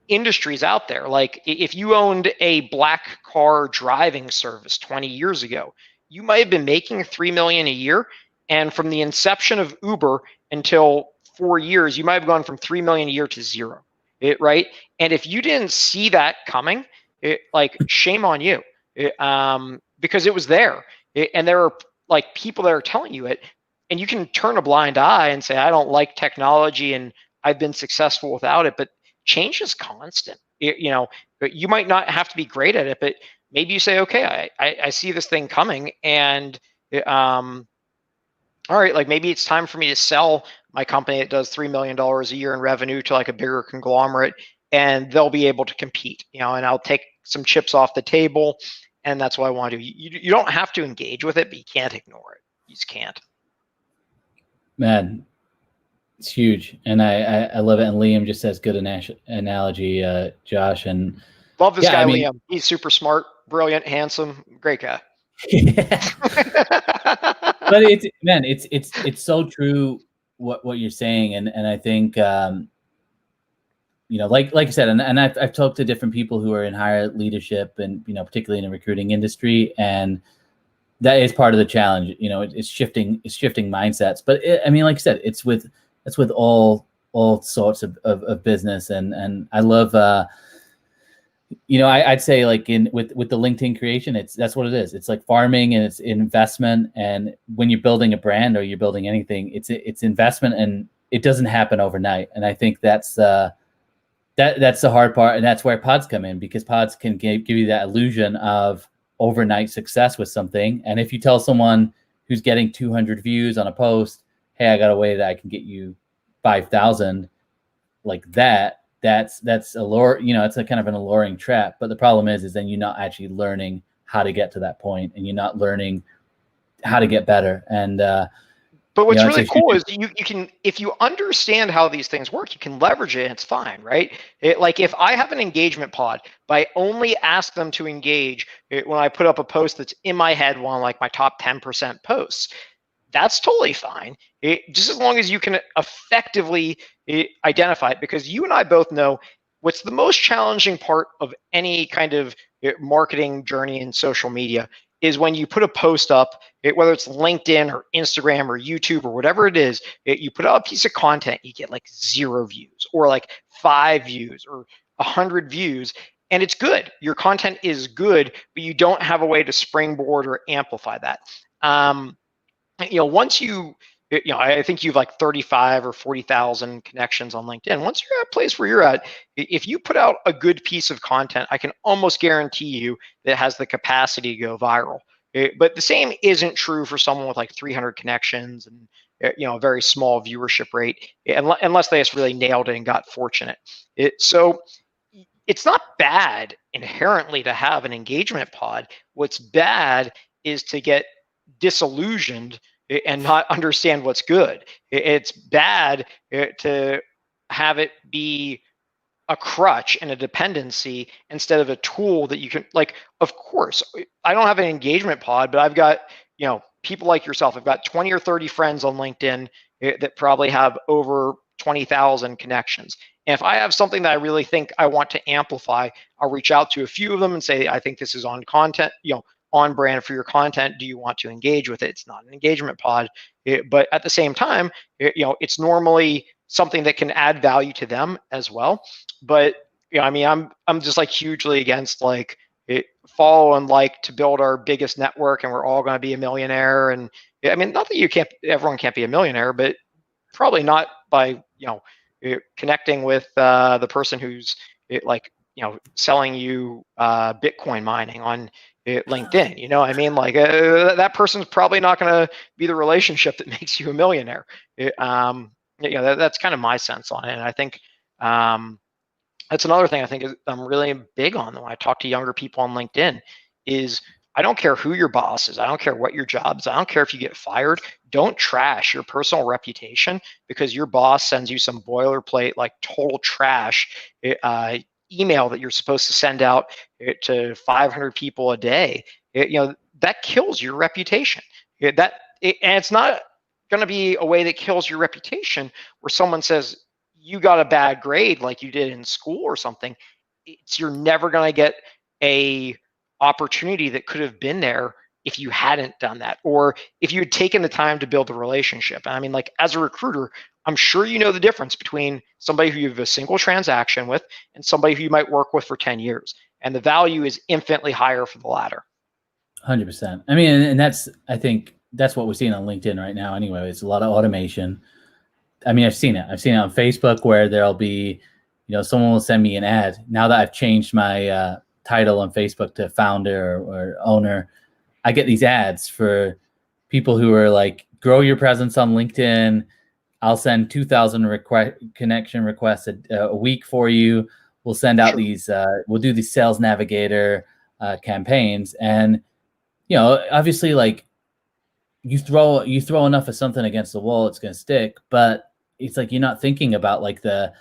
industries out there. Like if you owned a black car driving service 20 years ago, you might have been making 3 million a year. And from the inception of Uber until 4 years, you might have gone from 3 million a year to zero. Right. And if you didn't see that coming, like shame on you, because it was there. And there are like people that are telling you it, and you can turn a blind eye and say, I don't like technology and I've been successful without it. But change is constant. But you might not have to be great at it, but maybe you say, okay, I see this thing coming, and all right, like maybe it's time for me to sell my company that does $3 million a year in revenue to like a bigger conglomerate, and they'll be able to compete, and I'll take some chips off the table, and that's what I want to do. You don't have to engage with it, but you can't ignore it. You just can't.
Man, it's huge, and I love it. And Liam just says good analogy, Josh. And
love this guy, Liam. He's super smart, brilliant, handsome, great guy.
But it's so true what you're saying, and I think like I said, and I've talked to different people who are in higher leadership, and particularly in the recruiting industry, and that is part of the challenge. It's shifting mindsets. But like I said, it's with all sorts of business, and I love I'd say like with the LinkedIn creation, that's what it is. It's like farming, and it's investment. And when you're building a brand or you're building anything, it's investment, and it doesn't happen overnight. And I think that's the hard part, and that's where pods come in, because pods can give you that illusion of overnight success with something. And if you tell someone who's getting 200 views on a post, hey, I got a way that I can get you 5,000, like that's allure, it's a kind of an alluring trap. But the problem is then you're not actually learning how to get to that point, and you're not learning how to get better. And
but what's really cool is you can, if you understand how these things work, you can leverage it, and it's fine, right? Like if I have an engagement pod, but I only ask them to engage when I put up a post that's in my head, one of like my top 10% posts, that's totally fine. Just as long as you can effectively identify it, because you and I both know what's the most challenging part of any kind of marketing journey in social media is when you put a post up, whether it's LinkedIn or Instagram or YouTube or whatever it is, you put out a piece of content, you get like 0 views or like 5 views or 100 views, and it's good. Your content is good, but you don't have a way to springboard or amplify that. Once I think you've like 35 or 40,000 connections on LinkedIn. Once you're at a place where you're at, if you put out a good piece of content, I can almost guarantee you that it has the capacity to go viral. But the same isn't true for someone with like 300 connections and a very small viewership rate, unless they just really nailed it and got fortunate. So it's not bad inherently to have an engagement pod. What's bad is to get disillusioned and not understand what's good. It's bad to have it be a crutch and a dependency instead of a tool that you can, like, of course, I don't have an engagement pod, but I've got, people like yourself. I've got 20 or 30 friends on LinkedIn that probably have over 20,000 connections. And if I have something that I really think I want to amplify, I'll reach out to a few of them and say, I think this is on content, on brand for your content. Do you want to engage with it? It's not an engagement pod, but at the same time, it's normally something that can add value to them as well. But I'm just like hugely against like follow and like to build our biggest network, and we're all going to be a millionaire. And not that everyone can't be a millionaire, but probably not by connecting with the person who's selling you Bitcoin mining on LinkedIn. That person's probably not going to be the relationship that makes you a millionaire. That's kind of my sense on it. And I think that's another thing I think I'm really big on when I talk to younger people on LinkedIn is I don't care who your boss is. I don't care what your job is. I don't care if you get fired. Don't trash your personal reputation because your boss sends you some boilerplate, like total trash email that you're supposed to send out to 500 people a day. That kills your reputation. And it's not going to be a way that kills your reputation where someone says you got a bad grade like you did in school or something. You're never going to get a opportunity that could have been there if you hadn't done that, or if you had taken the time to build a relationship. I mean, like, as a recruiter, I'm sure you know the difference between somebody who you have a single transaction with and somebody who you might work with for 10 years. And the value is infinitely higher for the latter.
100%. I mean, and I think that's what we're seeing on LinkedIn right now anyway. It's a lot of automation. I mean, I've seen it on Facebook where there'll be, someone will send me an ad. Now that I've changed my title on Facebook to founder or owner, I get these ads for people who are like, grow your presence on LinkedIn. I'll send 2,000 connection requests a week for you. We'll send out these, we'll do these sales navigator campaigns. And, obviously, like, you throw enough of something against the wall, it's going to stick. But it's like, you're not thinking about like the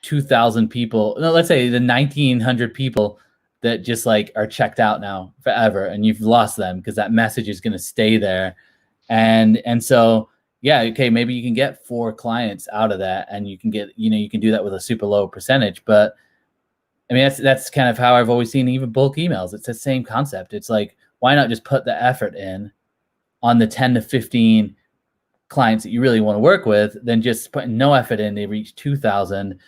2,000 people, no, let's say the 1,900 people that just like are checked out now forever, and you've lost them because that message is going to stay there. And so, yeah, okay, maybe you can get 4 clients out of that, and you can get, you can do that with a super low percentage. But I mean, that's kind of how I've always seen even bulk emails. It's the same concept. It's like, why not just put the effort in on the 10 to 15 clients that you really want to work with than just putting no effort in, they reach 2,000.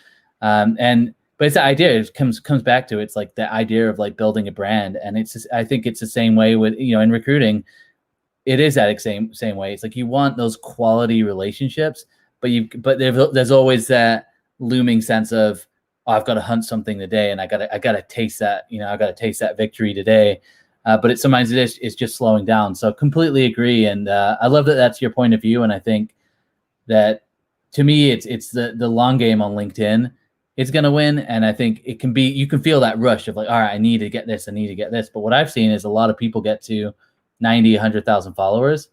But it's the idea. It comes back to, it's like the idea of like building a brand. And it's just, I think it's the same way with, in recruiting, it is that same way. It's like, you want those quality relationships, but there's always that looming sense of, oh, I've got to hunt something today, and I gotta taste that, I gotta taste that victory today. But sometimes it's just slowing down. So completely agree. And I love that that's your point of view. And I think that, to me, it's the long game on LinkedIn. It's going to win. And I think you can feel that rush of like, all right, I need to get this. But what I've seen is a lot of people get to 90, 100,000 followers,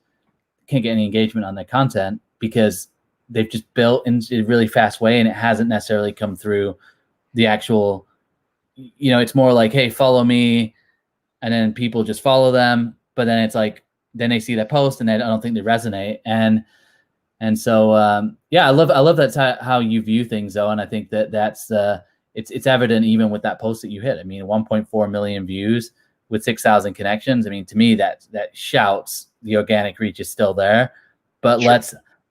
can't get any engagement on their content because they've just built in a really fast way, and it hasn't necessarily come through the actual, it's more like, hey, follow me. And then people just follow them. But then it's like, then they see that post and I don't think they resonate. And so, I love that's how you view things, though. And I think that's it's evident even with that post that you hit. I mean, 1.4 million views with 6,000 connections. I mean, to me, that shouts the organic reach is still there. But sure,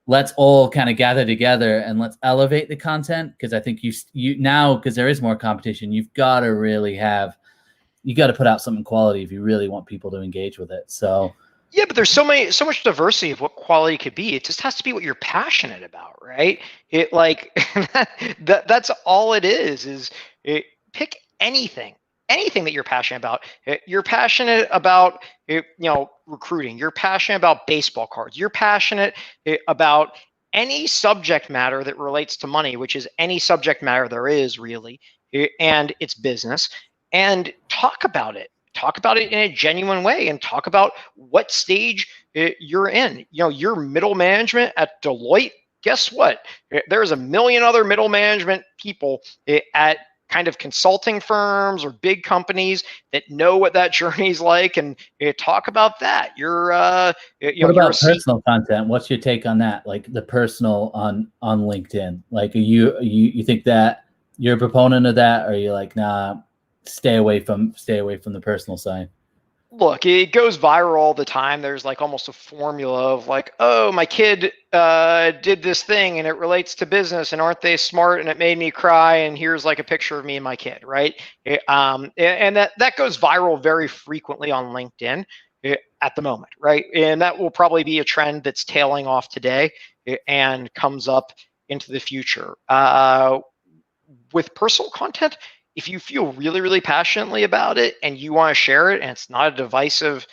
let's all kind of gather together and let's elevate the content, because I think you now, because there is more competition, you've got to really you got to put out something quality if you really want people to engage with it. So.
Yeah, but there's so much diversity of what quality could be. It just has to be what you're passionate about, right? It like that's all it is pick anything that you're passionate about. You're passionate about, recruiting. You're passionate about baseball cards. You're passionate about any subject matter that relates to money, which is any subject matter there is really, and it's business. And talk about it in a genuine way, and talk about what stage you're in. You're middle management at Deloitte. Guess what? There's a million other middle management people at kind of consulting firms or big companies that know what that journey's like, and talk about that.
What about personal content? What's your take on that? Like the personal on LinkedIn? Like, you think that you're a proponent of that, or are you like, nah, stay away from the personal side?
Look, it goes viral all the time. There's like almost a formula of like, oh, my kid did this thing and it relates to business, and aren't they smart, and it made me cry, and here's like a picture of me and my kid, right? And that goes viral very frequently on LinkedIn at the moment, right? And that will probably be a trend that's tailing off today and comes up into the future. With personal content, if you feel really, really passionately about it and you want to share it, and it's not a divisive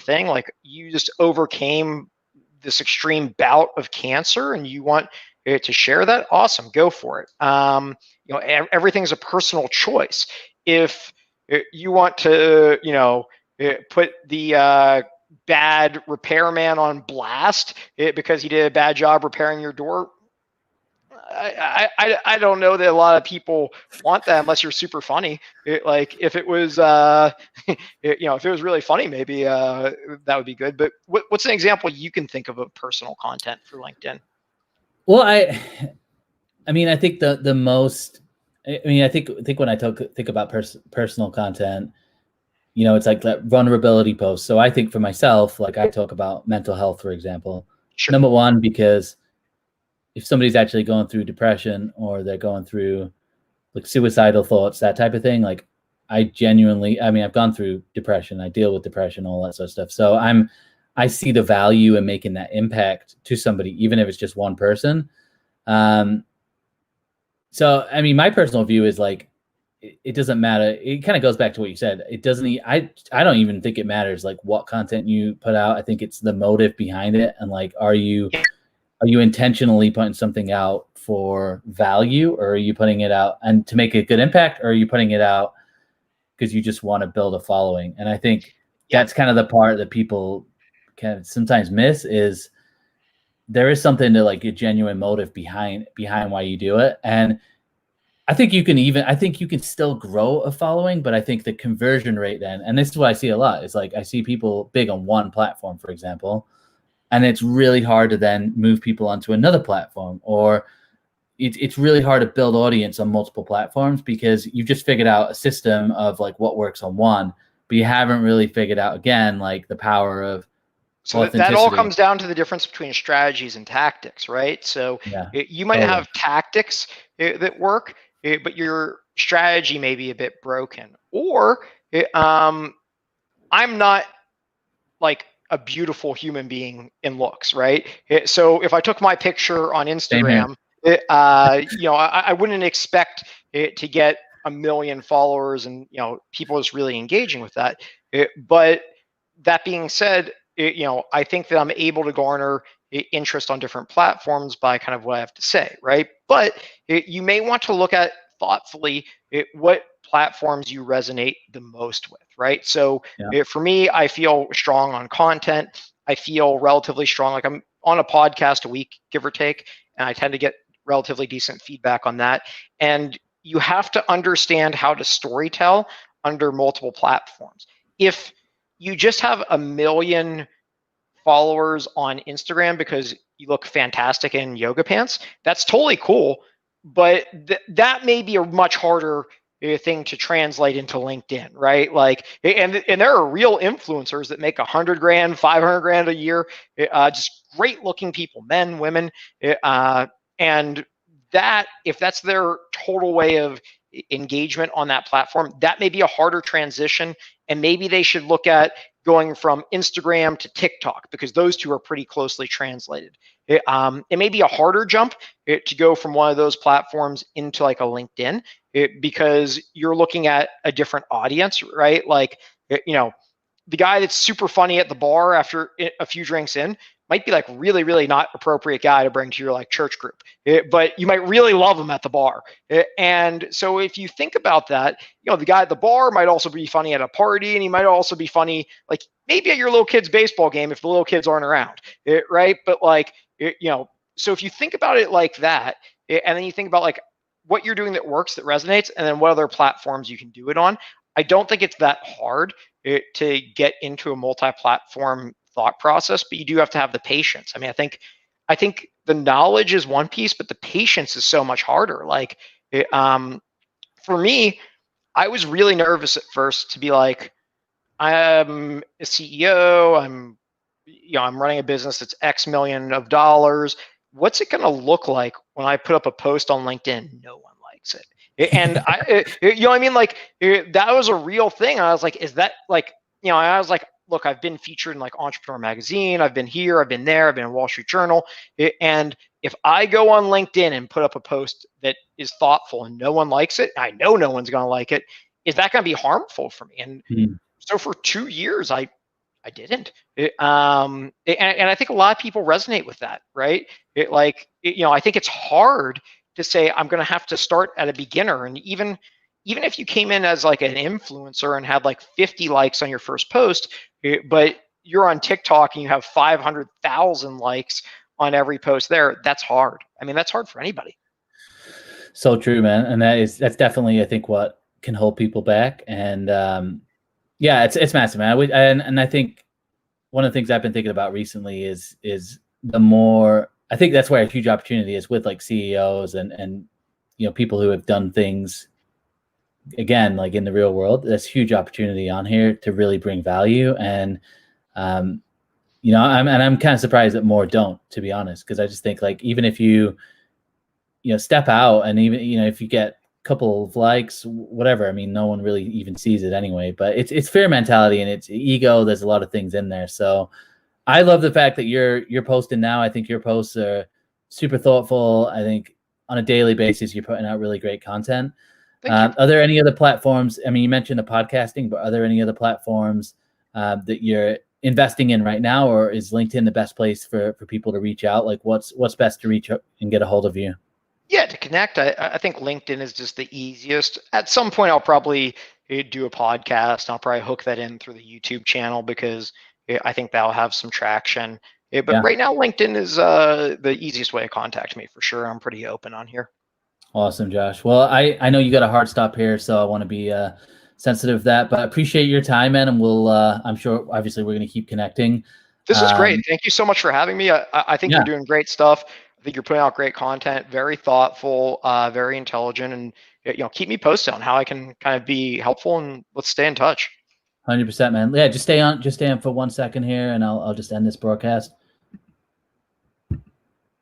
thing, like you just overcame this extreme bout of cancer and you want to share that, awesome, go for it. Everything's a personal choice. If you want to, put the bad repairman on blast because he did a bad job repairing your door. I don't know that a lot of people want that unless you're super funny. Like if it was, if it was really funny, maybe that would be good. But what's an example you can think of personal content for LinkedIn?
Well, I mean, I think the most, I mean, I think when I think about personal content, it's like that vulnerability post. So I think for myself, like I talk about mental health, for example.
Sure.
Number one, because if somebody's actually going through depression or they're going through like suicidal thoughts, that type of thing, like I mean, I've gone through depression, I deal with depression, all that sort of stuff. So I see the value in making that impact to somebody, even if it's just one person. So, I mean, my personal view is like, it doesn't matter. It kind of goes back to what you said. It doesn't, I don't even think it matters like what content you put out. I think it's the motive behind it. And like, are you intentionally putting something out for value, or are you putting it out and to make a good impact, or are you putting it out because you just want to build a following? And I think that's kind of the part that people can sometimes miss, is there is something to like a genuine motive behind why you do it. And I think you can still grow a following, but I think the conversion rate then, and this is what I see a lot, is like I see people big on one platform, for example, and it's really hard to then move people onto another platform, or it's really hard to build audience on multiple platforms because you've just figured out a system of like what works on one, but you haven't really figured out, again, like the power of
so that all comes down to the difference between strategies and tactics, right? So you might have tactics that work, but your strategy may be a bit broken. Or I'm not like a beautiful human being in looks, right? So if I took my picture on Instagram, I wouldn't expect it to get 1 million followers and people just really engaging with that. But that being said, I think that I'm able to garner interest on different platforms by kind of what I have to say, right? But you may want to look at thoughtfully what platforms you resonate the most with, right? So for me, I feel strong on content. I feel relatively strong, like I'm on a podcast a week, give or take, and I tend to get relatively decent feedback on that. And you have to understand how to storytell under multiple platforms. If you just have 1 million followers on Instagram because you look fantastic in yoga pants, that's totally cool. But that may be a much harder thing to translate into LinkedIn, right? Like, and there are real influencers that make 100 grand, 500 grand a year, just great looking people, men, women, and that if that's their total way of engagement on that platform, that may be a harder transition, and maybe they should look at going from Instagram to TikTok because those two are pretty closely translated. It may be a harder jump to go from one of those platforms into like a LinkedIn because you're looking at a different audience, right? Like, the guy that's super funny at the bar after a few drinks in might be like really, really not appropriate guy to bring to your like church group, but you might really love him at the bar. And so if you think about that, the guy at the bar might also be funny at a party, and he might also be funny, like maybe at your little kid's baseball game if the little kids aren't around, right? But like, so if you think about it like that, and then you think about like what you're doing that works, that resonates, and then what other platforms you can do it on, I don't think it's that hard to get into a multi-platform thought process, but you do have to have the patience. I mean, I think the knowledge is one piece, but the patience is so much harder. Like, for me, I was really nervous at first to be like, I'm a CEO, I'm running a business that's X million of dollars. What's it going to look like when I put up a post on LinkedIn? No one likes it. And I mean? Like, that was a real thing. I was like, is that like, I was like, look, I've been featured in like Entrepreneur Magazine. I've been here, I've been there, I've been in Wall Street Journal. And if I go on LinkedIn and put up a post that is thoughtful and no one likes it, I know no one's going to like it. Is that going to be harmful for me? And so for 2 years, I didn't. And I think a lot of people resonate with that, right? I think it's hard to say I'm going to have to start at a beginner. And even even if you came in as like an influencer and had like 50 likes on your first post, but you're on TikTok and you have 500,000 likes on every post there, that's hard. I mean, that's hard for anybody.
So true, man. And that's definitely, I think, what can hold people back. And yeah, it's massive, man. And I think one of the things I've been thinking about recently is the more, I think that's where a huge opportunity is with like CEOs and people who have done things again like in the real world. There's huge opportunity on here to really bring value. And I'm kind of surprised that more don't, to be honest, because I just think like even if you step out and even if you get a couple of likes, whatever, I mean, no one really even sees it anyway. But it's fear mentality and it's ego. There's a lot of things in there. So I love the fact that you're posting now. I think your posts are super thoughtful. I think on a daily basis you're putting out really great content. Are there any other platforms? I mean, you mentioned the podcasting, but are there any other platforms that you're investing in right now, or is LinkedIn the best place for people to reach out? Like what's best to reach out and get a hold of you?
Yeah, to connect, I think LinkedIn is just the easiest. At some point, I'll probably do a podcast. I'll probably hook that in through the YouTube channel because I think that'll have some traction. But right now, LinkedIn is the easiest way to contact me for sure. I'm pretty open on here.
Awesome, Josh. Well, I know you got a hard stop here, so I want to be sensitive of that, but I appreciate your time, man. And we'll, I'm sure, obviously, we're going to keep connecting.
This is great. Thank you so much for having me. I think you're doing great stuff. I think you're putting out great content, very thoughtful, very intelligent, and keep me posted on how I can kind of be helpful, and let's stay in touch.
100%, man. Yeah, just stay on for 1 second here, and I'll just end this broadcast.